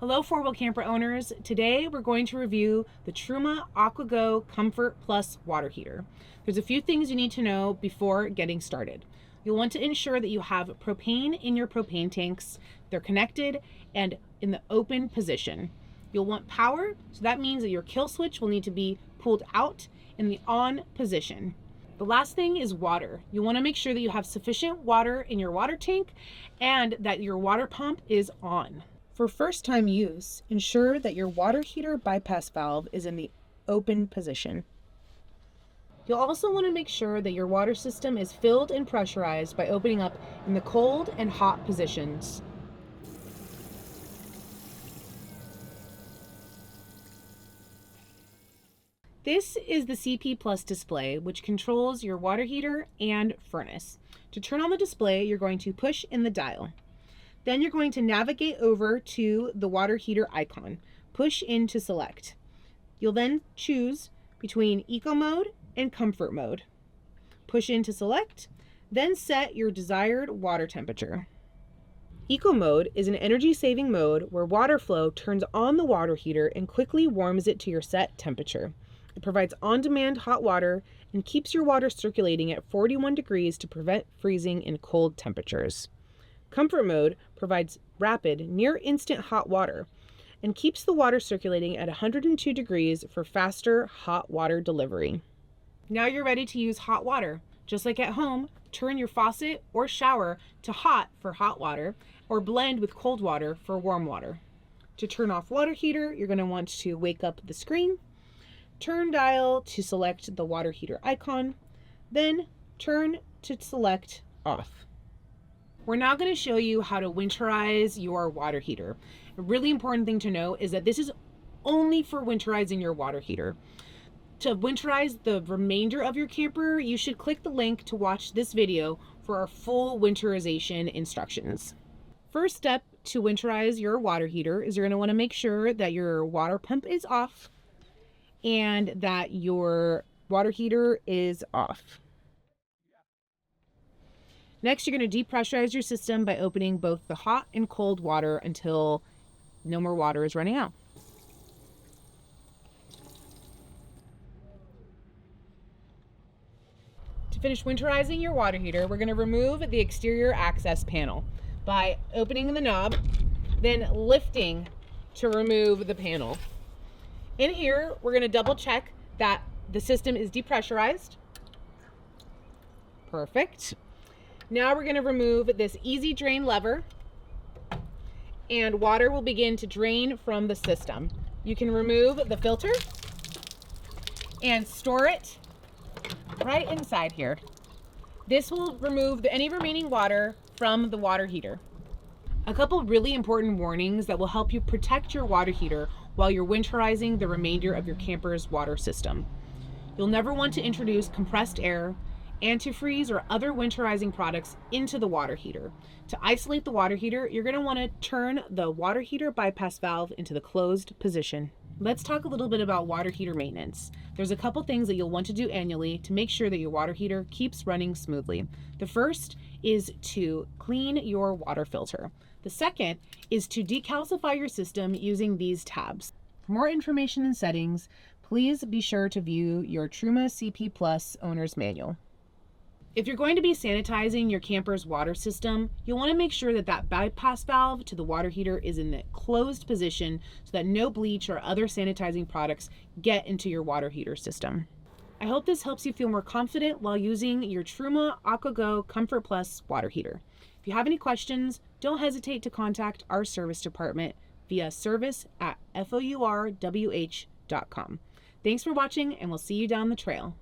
Hello, four-wheel camper owners. Today we're going to review the Truma AquaGo Comfort Plus Water Heater. There's a few things you need to know before getting started. You'll want to ensure that you have propane in your propane tanks, they're connected and in the open position. You'll want power, so that means that your kill switch will need to be pulled out in the on position. The last thing is water. You want to make sure that you have sufficient water in your water tank and that your water pump is on. For first-time use, ensure that your water heater bypass valve is in the open position. You'll also want to make sure that your water system is filled and pressurized by opening up in the cold and hot positions. This is the CP Plus display, which controls your water heater and furnace. To turn on the display, you're going to push in the dial. Then you're going to navigate over to the water heater icon. Push in to select. You'll then choose between Eco Mode and Comfort Mode. Push in to select, then set your desired water temperature. Eco Mode is an energy-saving mode where water flow turns on the water heater and quickly warms it to your set temperature. It provides on-demand hot water and keeps your water circulating at 41 degrees to prevent freezing in cold temperatures. Comfort Mode provides rapid, near-instant hot water and keeps the water circulating at 102 degrees for faster hot water delivery. Now you're ready to use hot water. Just like at home, turn your faucet or shower to hot for hot water or blend with cold water for warm water. To turn off water heater, you're going to want to wake up the screen, turn dial to select the water heater icon, then turn to select off. We're now going to show you how to winterize your water heater. A really important thing to know is that this is only for winterizing your water heater. To winterize the remainder of your camper, you should click the link to watch this video for our full winterization instructions. First step to winterize your water heater is you're going to want to make sure that your water pump is off and that your water heater is off. Next, you're going to depressurize your system by opening both the hot and cold water until no more water is running out. To finish winterizing your water heater, we're going to remove the exterior access panel by opening the knob, then lifting to remove the panel. In here, we're going to double check that the system is depressurized. Perfect. Now we're going to remove this easy drain lever and water will begin to drain from the system. You can remove the filter and store it right inside here. This will remove any remaining water from the water heater. A couple really important warnings that will help you protect your water heater while you're winterizing the remainder of your camper's water system. You'll never want to introduce compressed air, antifreeze, or other winterizing products into the water heater. To isolate the water heater, you're going to want to turn the water heater bypass valve into the closed position. Let's talk a little bit about water heater maintenance. There's a couple things that you'll want to do annually to make sure that your water heater keeps running smoothly. The first is to clean your water filter. The second is to decalcify your system using these tabs. For more information and settings, please be sure to view your Truma CP Plus Owner's Manual. If you're going to be sanitizing your camper's water system, you'll want to make sure that that bypass valve to the water heater is in the closed position so that no bleach or other sanitizing products get into your water heater system. I hope this helps you feel more confident while using your Truma AquaGo Comfort Plus water heater. If you have any questions, don't hesitate to contact our service department via service@fourwh.com. Thanks for watching, and we'll see you down the trail.